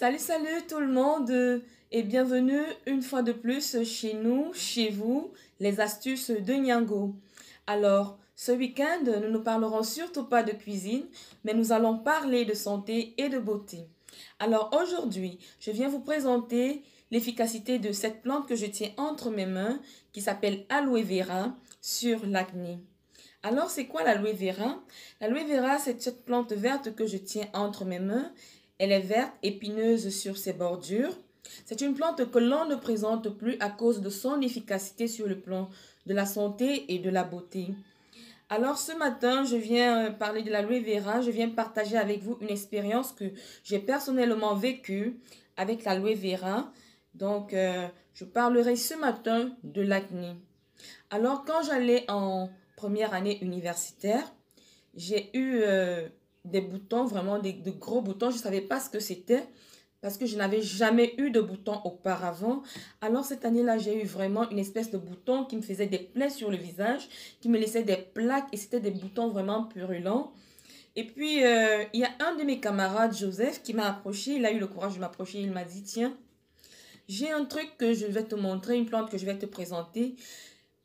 Salut tout le monde et bienvenue une fois de plus chez nous, chez vous, les astuces de Nyango. Alors, ce week-end, nous ne parlerons surtout pas de cuisine, mais nous allons parler de santé et de beauté. Alors aujourd'hui, je viens vous présenter l'efficacité de cette plante que je tiens entre mes mains, qui s'appelle Aloe Vera, sur l'acné. Alors, c'est quoi l'aloe vera? L'aloe vera, c'est cette plante verte que je tiens entre mes mains. Elle est verte, épineuse sur ses bordures. C'est une plante que l'on ne présente plus à cause de son efficacité sur le plan de la santé et de la beauté. Alors, ce matin, je viens parler de l'aloe vera. Je viens partager avec vous une expérience que j'ai personnellement vécue avec l'aloe vera. Donc, je parlerai ce matin de l'acné. Alors, quand j'allais en première année universitaire, j'ai eu des boutons, vraiment de gros boutons. Je ne savais pas ce que c'était parce que je n'avais jamais eu de boutons auparavant. Alors, cette année-là, j'ai eu vraiment une espèce de bouton qui me faisait des plaies sur le visage, qui me laissait des plaques et c'était des boutons vraiment purulents. Et puis, il y a un de mes camarades, Joseph, qui m'a approché. Il a eu le courage de m'approcher. Il m'a dit, tiens, j'ai un truc que je vais te montrer, une plante que je vais te présenter.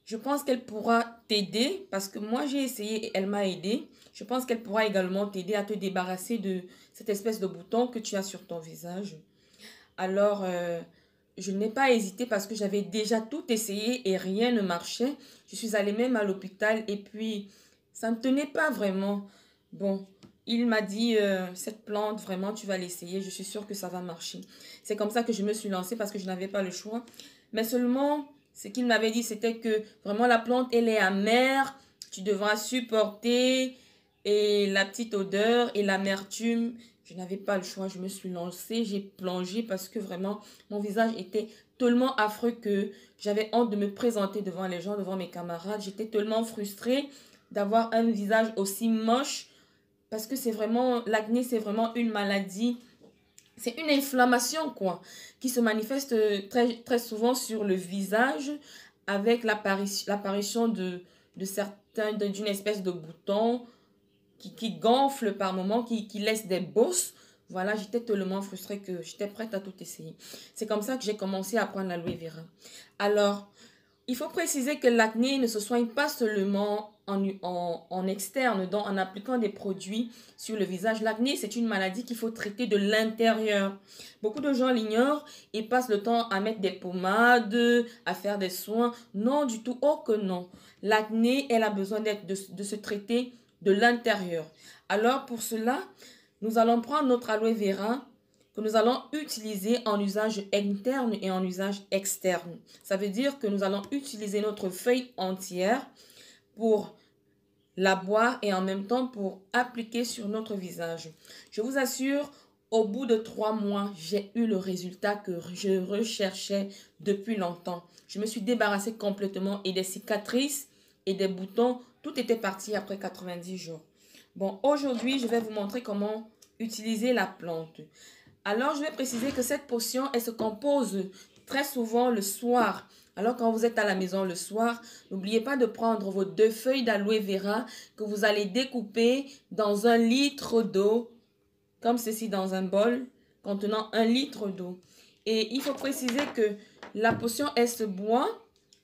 Je pense qu'elle pourra t'aider parce que moi j'ai essayé et elle m'a aidé. Je pense qu'elle pourra également t'aider à te débarrasser de cette espèce de bouton que tu as sur ton visage. Alors, je n'ai pas hésité parce que j'avais déjà tout essayé et rien ne marchait. Je suis allée même à l'hôpital et puis ça ne tenait pas vraiment. Bon, il m'a dit, cette plante, vraiment, tu vas l'essayer. Je suis sûre que ça va marcher. C'est comme ça que je me suis lancée parce que je n'avais pas le choix. Mais seulement, ce qu'il m'avait dit, c'était que vraiment la plante, elle est amère. Tu devras supporter et la petite odeur et l'amertume. Je n'avais pas le choix, je me suis lancée, j'ai plongé parce que vraiment, mon visage était tellement affreux que j'avais honte de me présenter devant les gens, devant mes camarades. J'étais tellement frustrée d'avoir un visage aussi moche parce que c'est vraiment, l'acné, c'est vraiment une maladie. C'est une inflammation, quoi, qui se manifeste très souvent sur le visage avec l'apparition de certains, d'une espèce de bouton qui gonfle par moments, qui laisse des bosses. Voilà, j'étais tellement frustrée que j'étais prête à tout essayer. C'est comme ça que j'ai commencé à prendre l'aloe vera. Alors, il faut préciser que l'acné ne se soigne pas seulement en externe, donc en appliquant des produits sur le visage. L'acné, c'est une maladie qu'il faut traiter de l'intérieur. Beaucoup de gens l'ignorent et passent le temps à mettre des pommades, à faire des soins. Non, du tout, oh que non. L'acné, elle a besoin de se traiter de l'intérieur. Alors, pour cela, nous allons prendre notre aloe vera que nous allons utiliser en usage interne et en usage externe. Ça veut dire que nous allons utiliser notre feuille entière pour la boire et en même temps pour appliquer sur notre visage. Je vous assure, au bout de 3 mois, j'ai eu le résultat que je recherchais depuis longtemps. Je me suis débarrassée complètement et des cicatrices et des boutons, tout était parti après 90 jours. Bon, aujourd'hui, je vais vous montrer comment utiliser la plante. Alors, je vais préciser que cette potion, elle se compose très souvent le soir. Alors, quand vous êtes à la maison le soir, n'oubliez pas de prendre vos 2 feuilles d'aloe vera que vous allez découper dans 1 litre d'eau, comme ceci dans un bol contenant 1 litre d'eau. Et il faut préciser que la potion, elle se boit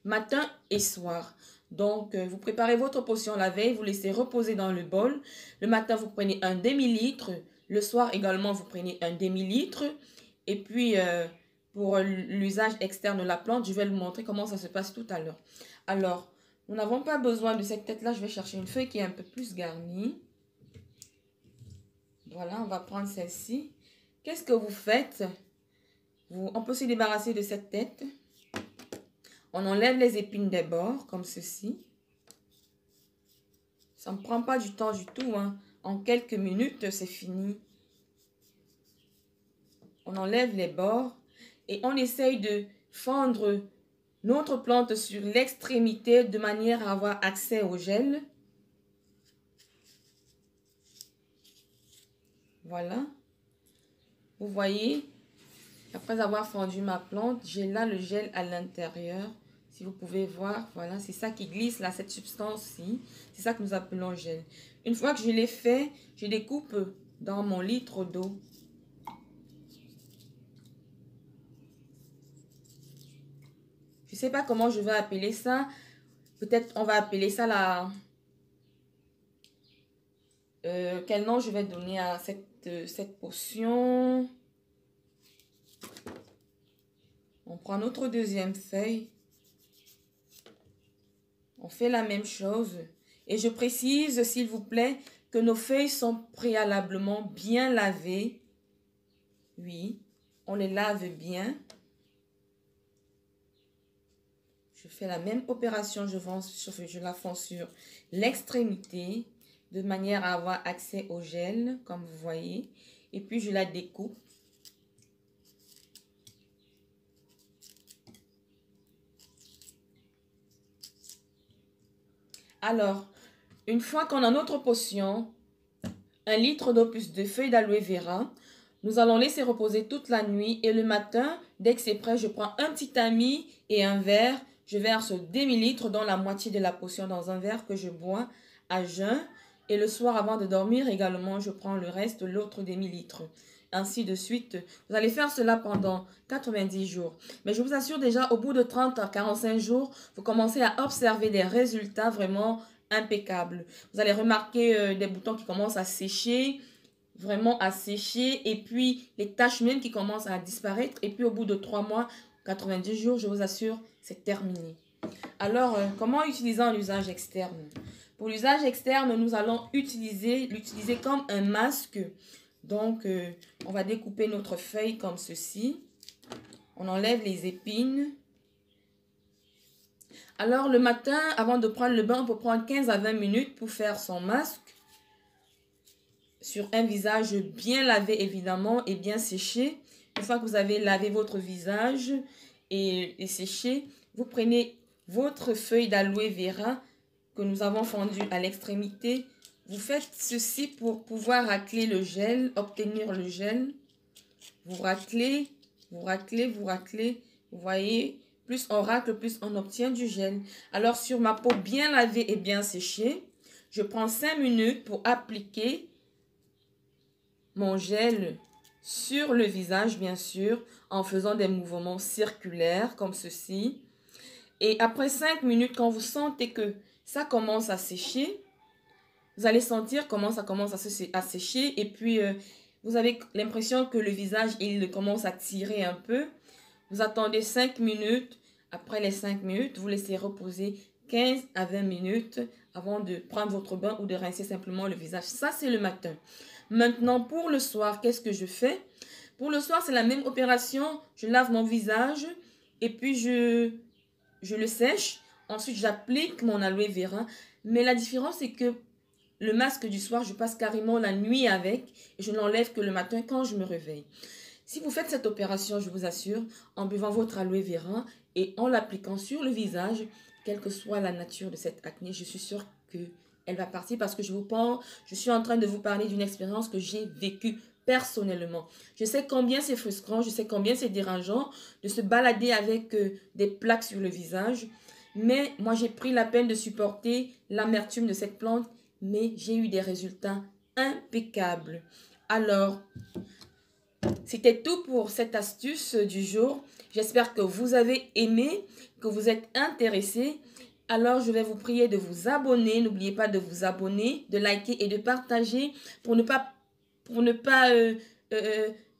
matin et soir. Donc, vous préparez votre potion la veille, vous laissez reposer dans le bol. Le matin, vous prenez un demi-litre. Le soir également, vous prenez un demi-litre. Et puis, pour l'usage externe de la plante, je vais vous montrer comment ça se passe tout à l'heure. Alors, nous n'avons pas besoin de cette tête-là. Je vais chercher une feuille qui est un peu plus garnie. Voilà, on va prendre celle-ci. Qu'est-ce que vous faites? On peut se débarrasser de cette tête. On enlève les épines des bords, comme ceci. Ça ne prend pas du temps du tout, hein. En quelques minutes, c'est fini. On enlève les bords et on essaye de fendre notre plante sur l'extrémité de manière à avoir accès au gel. Voilà. Vous voyez, après avoir fendu ma plante, j'ai là le gel à l'intérieur. Si vous pouvez voir, voilà, c'est ça qui glisse là, cette substance-ci. C'est ça que nous appelons gel. Une fois que je l'ai fait, je découpe dans mon litre d'eau. sais pas comment je vais appeler ça. Peut-être on va appeler ça la... quel nom je vais donner à cette potion? On prend notre deuxième feuille. On fait la même chose. Et je précise, s'il vous plaît, que nos feuilles sont préalablement bien lavées. Oui, on les lave bien. Je fais la même opération, je la fais sur l'extrémité, de manière à avoir accès au gel, comme vous voyez. Et puis, je la découpe. Alors, une fois qu'on a notre potion, 1 litre d'eau plus 2 feuilles d'aloe vera, nous allons laisser reposer toute la nuit et le matin, dès que c'est prêt, je prends un petit tamis et un verre. Je verse demi-litre, dont la moitié de la potion dans un verre que je bois à jeun. Et le soir, avant de dormir, également, je prends le reste, l'autre demi-litre. Ainsi de suite. Vous allez faire cela pendant 90 jours. Mais je vous assure déjà, au bout de 30 à 45 jours, vous commencez à observer des résultats vraiment impeccables. Vous allez remarquer des boutons qui commencent à sécher, vraiment à sécher, et puis les taches même qui commencent à disparaître. Et puis au bout de 3 mois, 90 jours, je vous assure, c'est terminé. Alors, comment utiliser un usage externe? Pour l'usage externe, nous allons l'utiliser comme un masque. Donc, on va découper notre feuille comme ceci. On enlève les épines. Alors, le matin, avant de prendre le bain, on peut prendre 15 à 20 minutes pour faire son masque. Sur un visage bien lavé, évidemment, et bien séché. Une fois que vous avez lavé votre visage et séché, vous prenez votre feuille d'aloe vera que nous avons fendue à l'extrémité. Vous faites ceci pour pouvoir racler le gel, obtenir le gel. Vous raclez, vous raclez, vous raclez. Vous voyez, plus on racle, plus on obtient du gel. Alors, sur ma peau bien lavée et bien séchée, je prends 5 minutes pour appliquer mon gel sur le visage, bien sûr, en faisant des mouvements circulaires comme ceci. Et après 5 minutes, quand vous sentez que ça commence à sécher, vous allez sentir comment ça commence à sécher. Et puis, vous avez l'impression que le visage, il commence à tirer un peu. Vous attendez 5 minutes. Après les 5 minutes, vous laissez reposer 15 à 20 minutes avant de prendre votre bain ou de rincer simplement le visage. Ça, c'est le matin. Maintenant, pour le soir, qu'est-ce que je fais? Pour le soir, c'est la même opération. Je lave mon visage et puis je le sèche. Ensuite, j'applique mon aloe vera. Mais la différence, c'est que le masque du soir, je passe carrément la nuit avec et je n'enlève que le matin quand je me réveille. Si vous faites cette opération, je vous assure, en buvant votre aloe vera et en l'appliquant sur le visage, quelle que soit la nature de cette acné, je suis sûre qu'elle va partir parce que je suis en train de vous parler d'une expérience que j'ai vécue personnellement. Je sais combien c'est frustrant, je sais combien c'est dérangeant de se balader avec des plaques sur le visage. Mais moi, j'ai pris la peine de supporter l'amertume de cette plante, mais j'ai eu des résultats impeccables. Alors, c'était tout pour cette astuce du jour. J'espère que vous avez aimé, que vous êtes intéressés. Alors, je vais vous prier de vous abonner. N'oubliez pas de vous abonner, de liker et de partager pour ne pas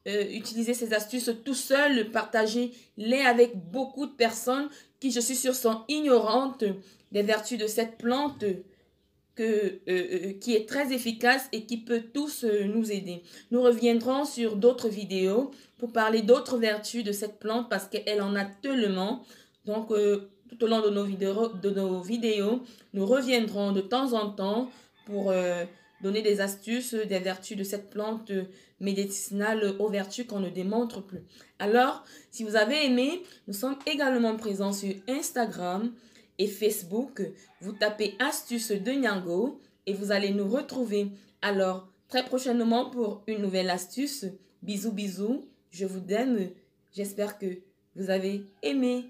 utiliser ces astuces tout seul. Partagez-les avec beaucoup de personnes qui, je suis sûre, sont ignorantes des vertus de cette plante qui est très efficace et qui peut tous nous aider. Nous reviendrons sur d'autres vidéos pour parler d'autres vertus de cette plante parce qu'elle en a tellement. Donc, tout au long de nos vidéos, nous reviendrons de temps en temps pour donner des astuces, des vertus de cette plante médicinale aux vertus qu'on ne démontre plus. Alors, si vous avez aimé, nous sommes également présents sur Instagram et Facebook. Vous tapez Astuces de Niango et vous allez nous retrouver. Alors, très prochainement pour une nouvelle astuce. Bisous, bisous. Je vous aime. J'espère que vous avez aimé.